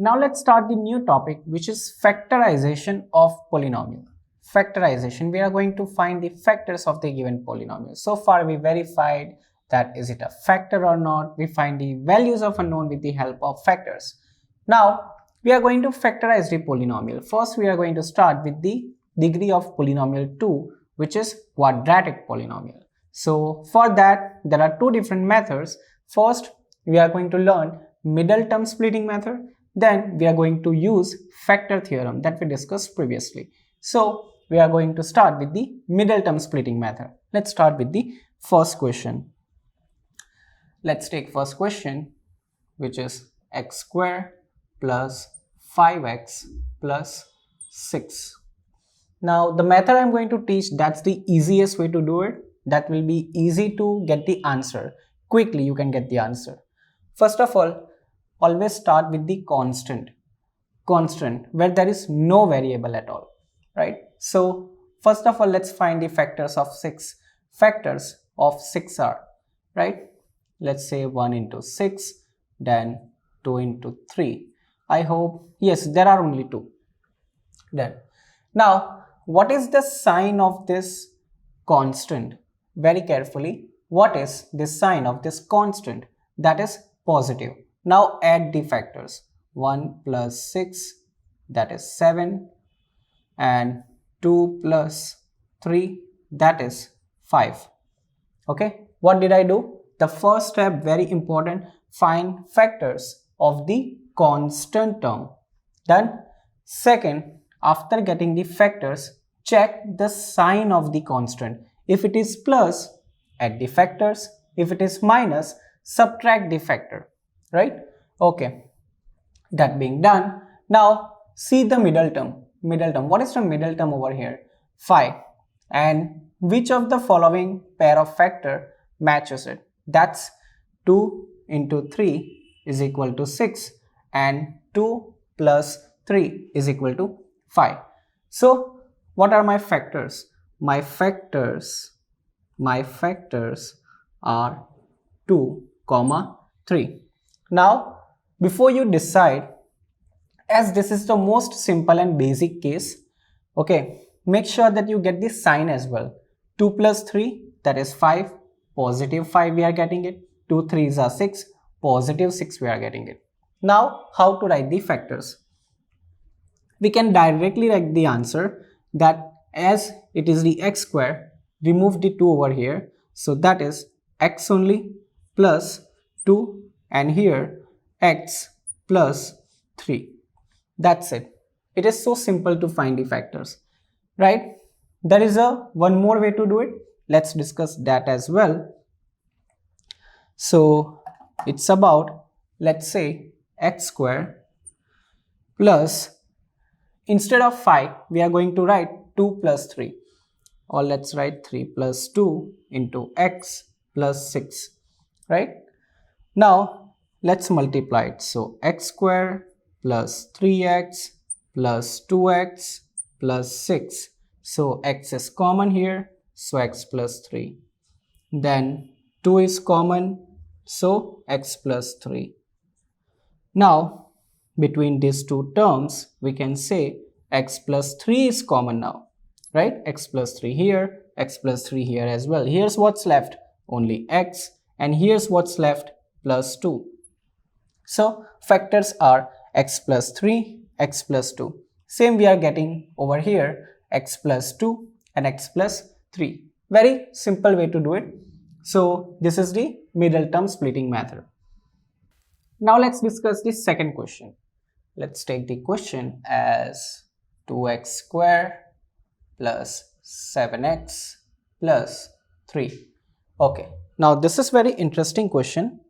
Now let's start the new topic, which is factorization of polynomial. Factorization, we are going to find the factors of the given polynomial. So far we verified that is it a factor or not. We find the values of unknown with the help of factors. Now we are going to factorize the polynomial. First we are going to start with the degree of polynomial 2, which is quadratic polynomial. So for that there are two different methods. First we are going to learn middle term splitting method. Then we are going to use factor theorem that we discussed previously. So we are going to start with the middle term splitting method. Let's start with the first question. Let's take first question, which is x square plus 5x plus 6. Now the method I'm going to teach, that's the easiest way to do it. That will be easy to get the answer. Quickly you can get the answer. First of all, always start with the constant where there is no variable at all, right? So first of all, let's find the factors of 6. Factors of 6 are, right? Let's say 1 into 6, then 2 into 3. I hope, yes, there are only 2. Then now what is the sign of this constant? Very carefully, what is the sign of this constant? That is positive. Now add the factors. 1 plus 6, that is 7, and 2 plus 3, that is 5. Okay, what did I do? The first step, very important, find factors of the constant term. Then second, after getting the factors, check the sign of the constant. If it is plus, add the factors. If it is minus, subtract the factor. Right? Okay, that being done, now see the middle term. What is the middle term over here? 5. And which of the following pair of factor matches it? That's 2 into 3 is equal to 6 and 2 plus 3 is equal to 5. So what are my factors? My factors are 2, 3. Now, before you decide, as this is the most simple and basic case, okay, make sure that you get the sign as well. 2 plus 3, that is 5, positive 5 we are getting it. 2 3s are 6, positive 6 we are getting it. Now, how to write the factors? We can directly write the answer that as it is the x square, remove the 2 over here. So that is x only plus 2. And here x plus 3. That's it. It is so simple to find the factors, right? There is one more way to do it. Let's discuss that as well. So it's about, let's say, x square plus, instead of 5 we are going to write 2 plus 3, or let's write 3 plus 2 into x plus 6, right? Now let's multiply it. So x square plus 3x plus 2x plus 6. So x is common here, so x plus 3. Then 2 is common, so x plus 3. Now between these two terms we can say x plus 3 is common now, right? X plus 3 here, x plus 3 here as well. Here's what's left, only x, and here's what's left, plus 2. So factors are x plus 3, x plus 2. Same we are getting over here, x plus 2 and x plus 3. Very simple way to do it. So this is the middle term splitting method. Now let's discuss the second question. Let's take the question as 2x square plus 7x plus 3. Okay, now this is very interesting question.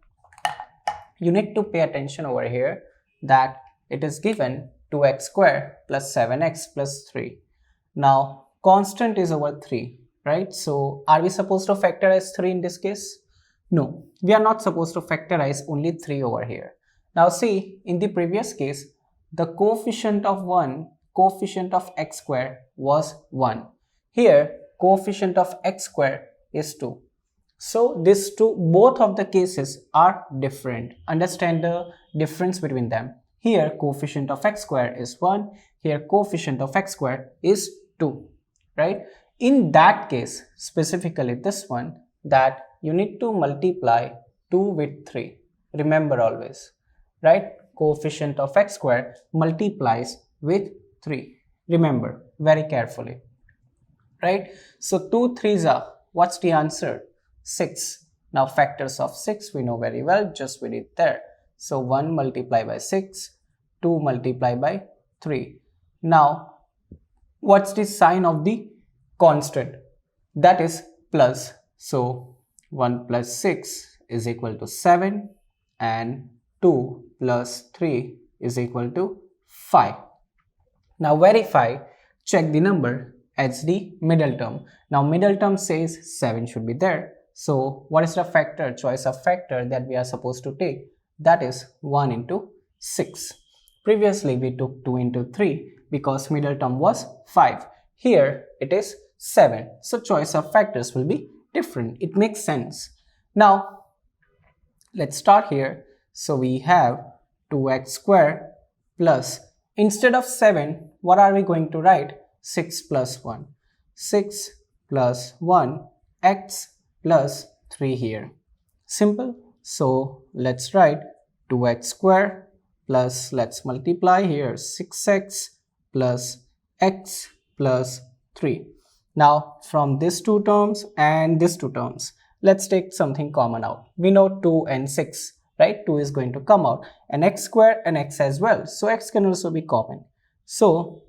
You need to pay attention over here that it is given 2x square plus 7x plus 3. Now constant is over 3, right? So are we supposed to factorize 3 in this case? No, we are not supposed to factorize only 3 over here. Now see, in the previous case, the coefficient of x square was 1. Here coefficient of x square is 2. So these two, both of the cases are different. Understand the difference between them. Here coefficient of x square is 1, here coefficient of x square is 2, right? In that case, specifically this one, that you need to multiply 2 with 3. Remember always, right? Coefficient of x square multiplies with 3. Remember very carefully, right? So 2 3s are, what's the answer? 6. Now factors of 6 we know very well, just we did there. So 1 multiplied by 6, 2 multiplied by 3. Now what's the sign of the constant? That is plus. So 1 plus 6 is equal to 7 and 2 plus 3 is equal to 5. Now verify, check the number as the middle term. Now middle term says 7 should be there. So what is the factor, choice of factor that we are supposed to take? That is 1 into 6. Previously we took 2 into 3 because middle term was 5. Here it is 7. So choice of factors will be different. It makes sense. Now let's start here. So we have 2x square plus, instead of 7, what are we going to write? 6 plus 1. 6 plus 1 x plus 3 here. Simple. So let's write 2x square plus, let's multiply here, 6x plus x plus 3. Now from these two terms and these two terms, let's take something common out. We know 2 and 6, right? 2 is going to come out, and x square and x as well. So x can also be common. So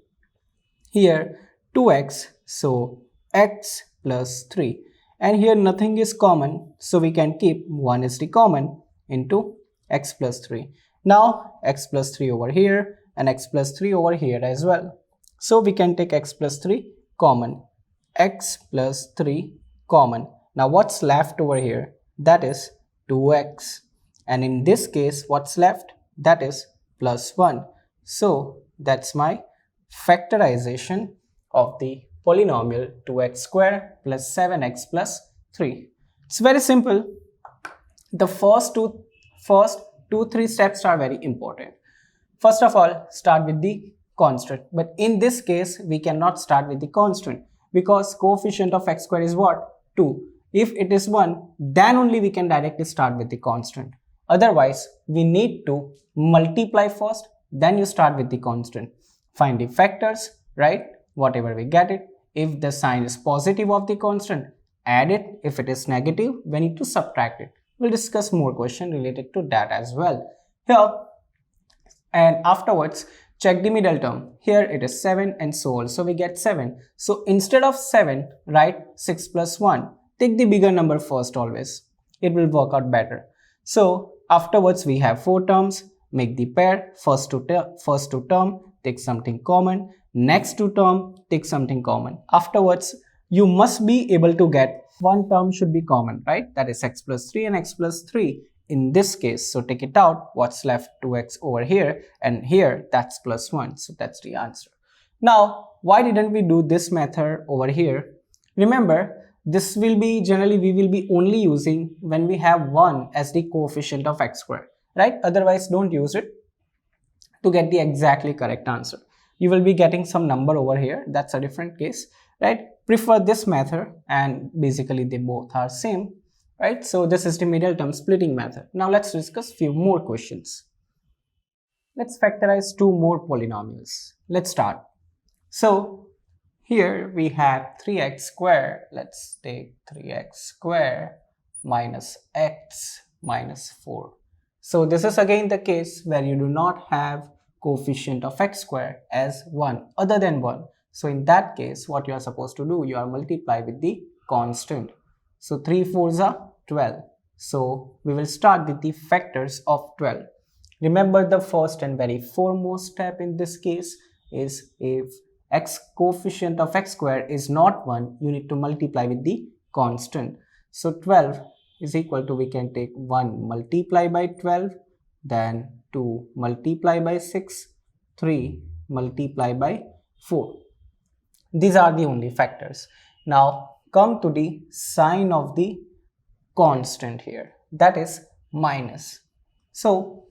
here 2x, so x plus 3. And here nothing is common, so we can keep 1 is the common into x plus 3. Now x plus 3 over here and x plus 3 over here as well. So we can take x plus 3 common, x plus 3 common. Now what's left over here? That is 2x. And in this case, what's left? That is plus 1. So that's my factorization of the polynomial 2x square plus 7x plus 3. It's very simple. The first two, 3 steps are very important. First of all, start with the constant. But in this case, we cannot start with the constant because coefficient of x square is what? 2. If it is 1, then only we can directly start with the constant. Otherwise, we need to multiply first, then you start with the constant. Find the factors, right? Whatever we get it. If the sign is positive of the constant, add it. If it is negative, we need to subtract it. We'll discuss more questions related to that as well. Here, and afterwards, check the middle term. Here it is 7 and so on. So we get 7. So instead of 7, write 6 plus 1. Take the bigger number first always. It will work out better. So afterwards we have 4 terms. Make the pair. First two term, take something common. Next two term, take something common. Afterwards, you must be able to get one term should be common, right? That is x plus 3 and x plus 3 in this case. So take it out. What's left? 2x over here, and here that's plus 1. So that's the answer. Now, why didn't we do this method over here? Remember, this will be generally we will be only using when we have 1 as the coefficient of x square, right? Otherwise, don't use it to get the exactly correct answer. You will be getting some number over here. That's a different case, right? Prefer this method, and basically they both are same, right? So this is the middle term splitting method. Now let's discuss few more questions. Let's factorize 2 more polynomials. Let's start. So here we have 3x square. Let's take 3x square minus x minus 4. So this is again the case where you do not have coefficient of x square as 1 other than 1. So in that case, what you are supposed to do, you are multiply with the constant. So 3 4s are 12. So we will start with the factors of 12. Remember, the first and very foremost step in this case is if x coefficient of x square is not 1, you need to multiply with the constant. So 12 is equal to, we can take 1 multiply by 12, then 2 multiply by 6, 3 multiply by 4. These are the only factors. Now come to the sign of the constant here, that is minus. So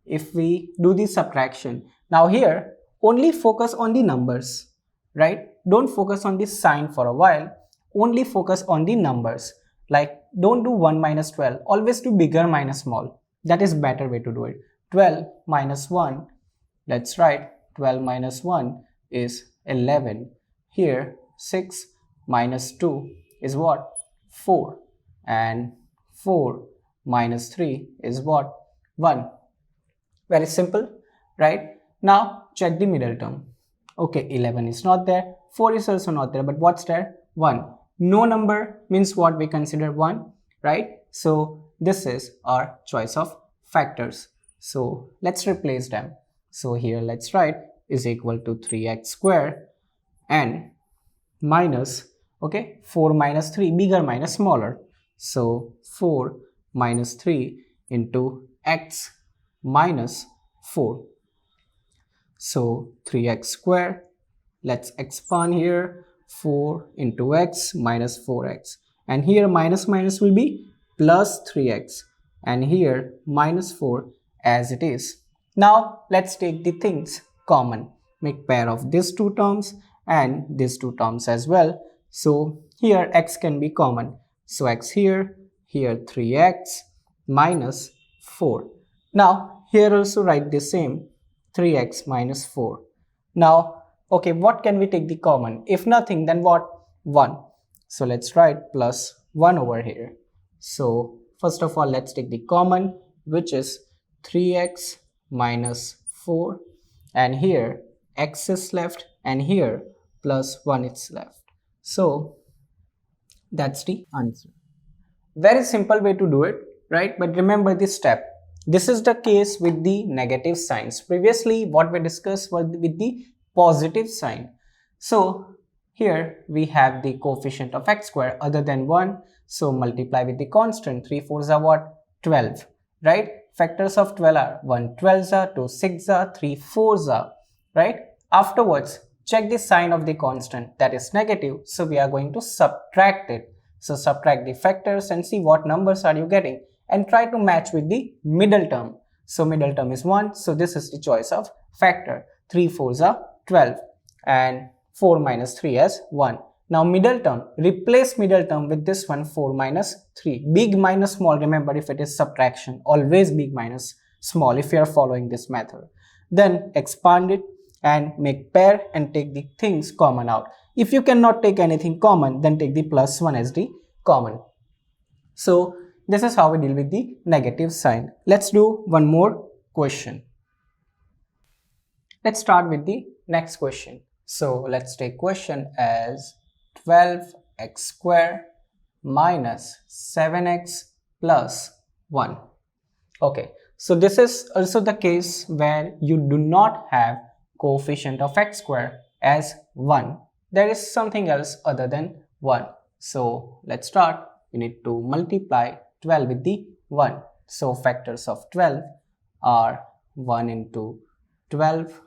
if we do the subtraction, now here only focus on the numbers, right? Don't focus on the sign for a while, only focus on the numbers. Like don't do 1 minus 12, always do bigger minus small. That is better way to do it. 12 minus 1, let's write 12 minus 1 is 11. Here 6 minus 2 is what? 4. And 4 minus 3 is what? 1. Very simple, right? Now check the middle term. Okay, 11 is not there, 4 is also not there, but what's there? 1. No number means what? We consider 1, right? So this is our choice of factors. So let's replace them. So here let's write is equal to 3x square and minus, okay, 4 minus 3, bigger minus smaller. So 4 minus 3 into x minus 4. So 3x square, let's expand here, 4 into x minus 4x, and here minus minus will be plus 3x, and here minus 4 as it is. Now let's take the things common, make pair of these two terms and these two terms as well. So here x can be common, so x here 3x minus 4. Now here also write the same, 3x minus 4. Now okay, what can we take the common? If nothing, then what? 1. So let's write plus 1 over here. So first of all, let's take the common, which is 3x minus 4, and here x is left and here plus 1 is left. So that's the answer. Very simple way to do it, right? But remember this step. This is the case with the negative signs. Previously what we discussed was with the positive sign. So here we have the coefficient of x square other than 1. So multiply with the constant. 3 4s are what? 12, right? Factors of 12 are 1 12s are, 2 6s are, 3 4s are, right? Afterwards, check the sign of the constant, that is negative. So we are going to subtract it. So subtract the factors and see what numbers are you getting, and try to match with the middle term. So middle term is 1. So this is the choice of factor. 3 4s are 12 and 4 minus 3 as 1. Now middle term, replace middle term with this one, 4 minus 3. Big minus small, remember if it is subtraction, always big minus small if you are following this method. Then expand it and make pair and take the things common out. If you cannot take anything common, then take the plus 1 as the common. So this is how we deal with the negative sign. Let's do one more question. Let's start with the next question. So let's take question as 12x square minus 7x plus 1. Okay, so this is also the case where you do not have coefficient of x square as 1. There is something else other than 1. So let's start. We need to multiply 12 with the 1. So factors of 12 are 1 into 12,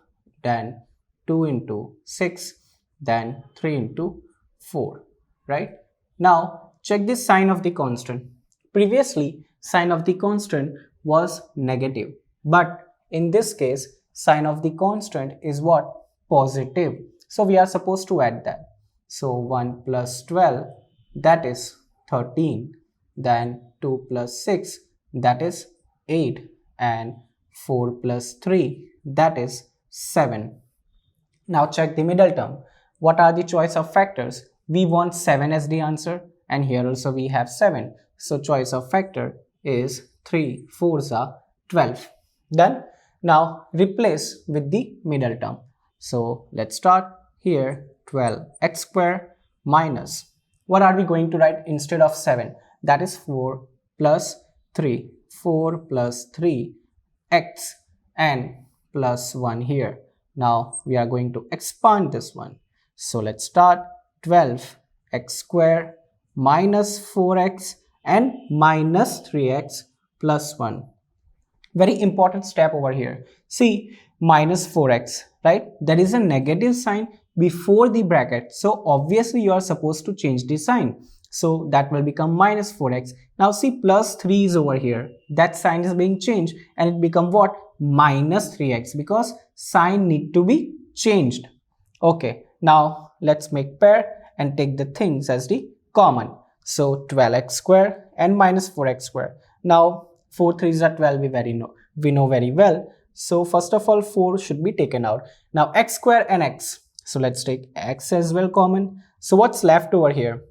then 2 into 6, then 3 into 4, right? Now check this sign of the constant. Previously sign of the constant was negative, but in this case sign of the constant is what? Positive. So we are supposed to add that. So 1 plus 12, that is 13, then 2 plus 6, that is 8, and 4 plus 3, that is 7. Now check the middle term. What are the choice of factors? We want 7 as the answer, and here also we have 7. So choice of factor is 3 4s are 12. Done. Now replace with the middle term. So let's start here. 12x square minus, what are we going to write instead of 7? That is 4 plus 3. 4 plus 3 x and plus 1 here. Now we are going to expand this one. So let's start. 12x square minus 4x and minus 3x plus 1. Very important step over here. See, minus 4x, right? There is a negative sign before the bracket. So obviously you are supposed to change the sign. So that will become minus 4x. Now see, plus 3 is over here. That sign is being changed and it become what? minus 3x because sign need to be changed. Okay, now let's make pair and take the things as the common. So 12x square and minus 4x square. Now 4 3s are 12, we know very well. So first of all 4 should be taken out. Now x square and x. So let's take x as well common. So what's left over here?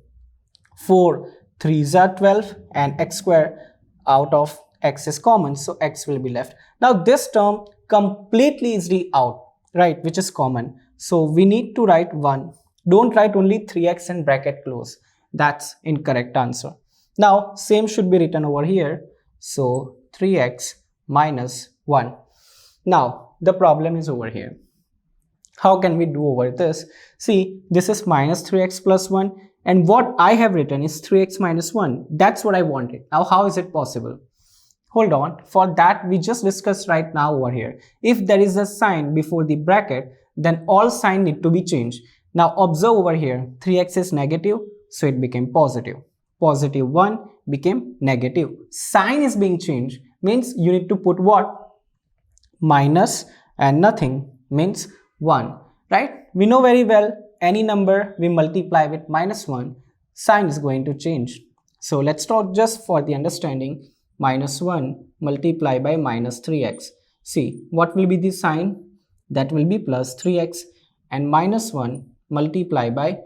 4 3s are 12 and x square out of x is common. So x will be left. Now this term completely is the out, right, which is common. So we need to write 1. Don't write only 3x and bracket close. That's incorrect answer. Now same should be written over here. So 3x minus 1. Now the problem is over here. How can we do over this? See, this is minus 3x plus 1 and what I have written is 3x minus 1. That's what I wanted. Now how is it possible? Hold on, for that we just discussed right now over here. If there is a sign before the bracket, then all sign need to be changed. Now observe over here, 3x is negative, so it became positive. Positive 1 became negative. Sign is being changed, means you need to put what? Minus and nothing means 1, right? We know very well any number we multiply with minus 1, sign is going to change. So let's talk just for the understanding. Minus 1 multiply by minus 3x. See, what will be the sign? That will be plus 3x, and minus 1 multiply by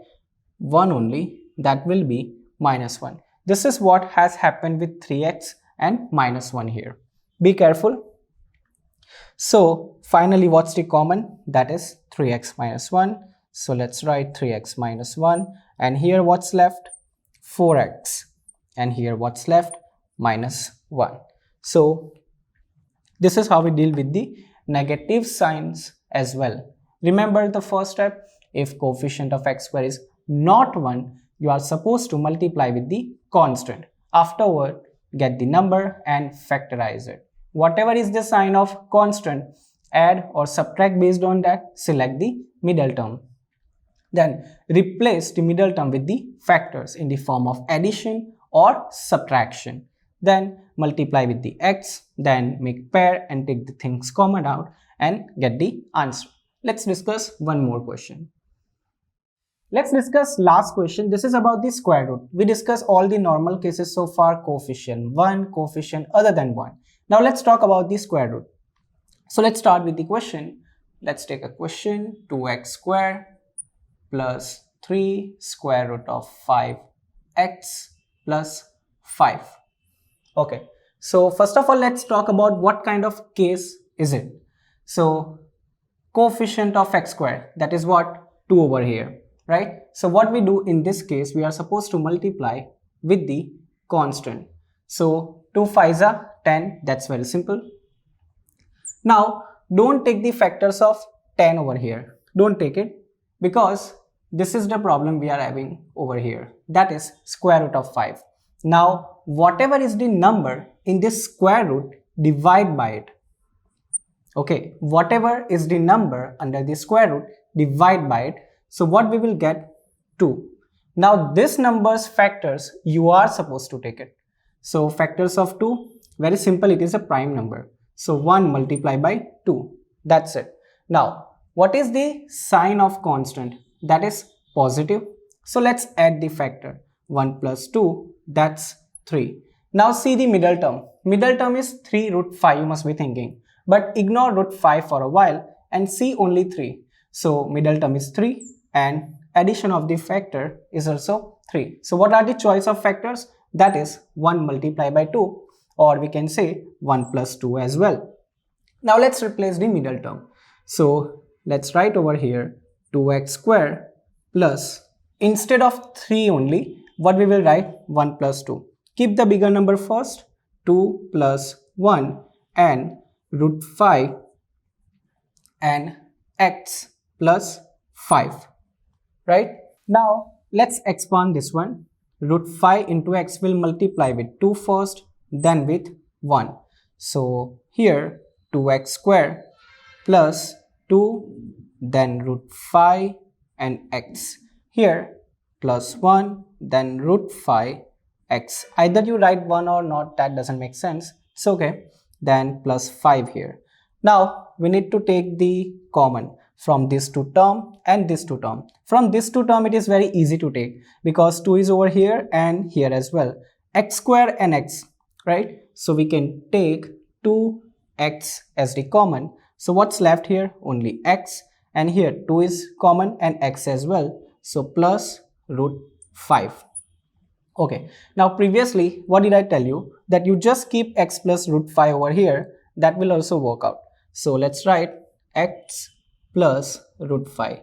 1 only, that will be minus 1. This is what has happened with 3x and minus 1 here. Be careful. So finally what's the common? That is 3x minus 1. So let's write 3x minus 1, and here what's left? 4x, and here what's left? Minus 1. So this is how we deal with the negative signs as well. Remember the first step, if coefficient of x square is not 1, you are supposed to multiply with the constant. Afterward, get the number and factorize it. Whatever is the sign of constant, add or subtract based on that, select the middle term. Then replace the middle term with the factors in the form of addition or subtraction. Then multiply with the x, then make pair and take the things common out and get the answer. Let's discuss one more question. Let's discuss last question. This is about the square root. We discussed all the normal cases so far, coefficient 1, coefficient other than 1. Now let's talk about the square root. So let's start with the question. Let's take a question. 2x square plus 3 square root of 5x plus 5. Okay, so first of all let's talk about what kind of case is it. So coefficient of x square, that is what? 2 over here, right? So what we do in this case, we are supposed to multiply with the constant. So 2 5s are 10, that's very simple. Now don't take the factors of 10 over here, don't take it, because this is the problem we are having over here, that is square root of 5. Now whatever is the number in this square root, divide by it. Okay, whatever is the number under the square root, divide by it. So what we will get? 2. Now this number's factors, you are supposed to take it. So factors of 2, very simple, it is a prime number. So 1 multiplied by 2, that's it. Now what is the sign of constant? That is positive. So let's add the factor. 1 plus 2, that's 3. Now see the middle term. Middle term is 3 root 5, you must be thinking. But ignore root 5 for a while and see only 3. So middle term is 3 and addition of the factor is also 3. So what are the choice of factors? That is 1 multiplied by 2, or we can say 1 plus 2 as well. Now let's replace the middle term. So let's write over here 2x square plus, instead of 3 only, what we will write? 1 plus 2. Keep the bigger number first. 2 plus 1 and root 5 and x plus 5, right? Now let's expand this one. Root 5 into x will multiply with 2 first, then with 1. So here 2x square plus 2, then root 5 and x. Here plus 1, then root 5 x. Either you write 1 or not, that doesn't make sense. It's okay. Then plus 5 here. Now we need to take the common from this two term and this two term. From this two term it is very easy to take because 2 is over here and here as well. X square and x, right? So we can take 2x as the common. So what's left here? Only x, and here 2 is common and x as well. So plus root 5. Okay, now previously what did I tell you? That you just keep x plus root 5 over here. That will also work out. So let's write x plus root 5.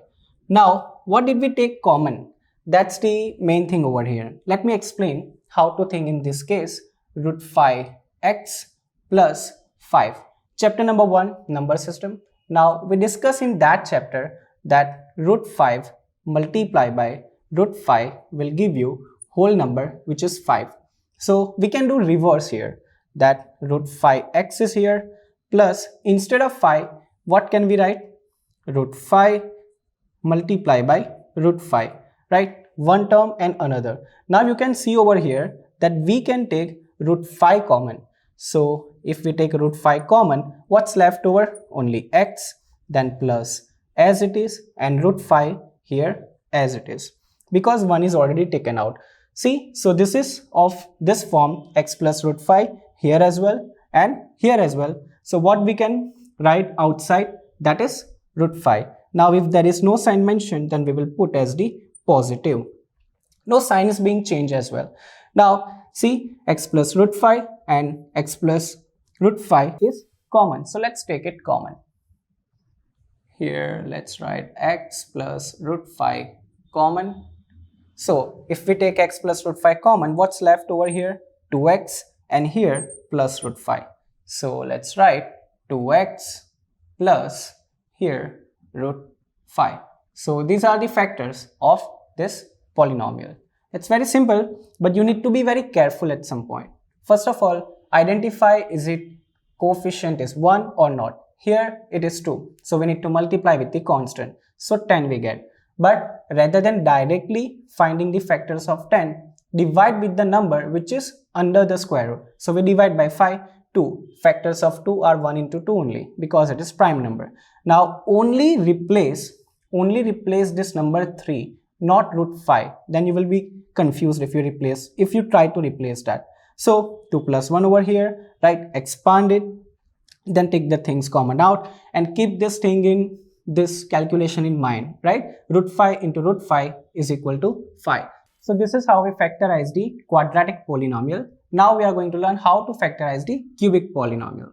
Now what did we take common? That's the main thing over here. Let me explain how to think in this case. Root 5 x plus 5. Chapter number 1, number system. Now we discuss in that chapter that root 5 multiplied by root 5 will give you whole number, which is 5. So we can do reverse here, that root 5x is here, plus instead of 5 what can we write? Root 5 multiplied by root 5, right? One term and another. Now you can see over here that we can take root 5 common. So if we take root 5 common, what's left over? Only x, then plus as it is, and root 5 here as it is, because 1 is already taken out. See, so this is of this form, x plus root 5 here as well and here as well. So what we can write outside, that is root 5. Now if there is no sign mentioned, then we will put as the positive. No sign is being changed as well. Now see, x plus root 5 and x plus root 5 is common. So let's take it common. Here let's write x plus root 5 common. So if we take x plus root 5 common, what's left over here? 2x, and here plus root 5. So let's write 2x plus here root 5. So these are the factors of this polynomial. It's very simple, but you need to be very careful at some point. First of all, identify is it coefficient is 1 or not. Here it is 2. So we need to multiply with the constant. So 10 we get. But rather than directly finding the factors of 10, divide with the number which is under the square root. So we divide by 5, 2. Factors of 2 are 1 into 2 only because it is prime number. Now only replace this number 3, not root 5. Then you will be confused if you try to replace that. So 2 plus 1 over here, right? Expand it, then take the things common out and keep this thing in this calculation in mind, right? Root 5 into root 5 is equal to 5. So this is how we factorize the quadratic polynomial. Now we are going to learn how to factorize the cubic polynomial.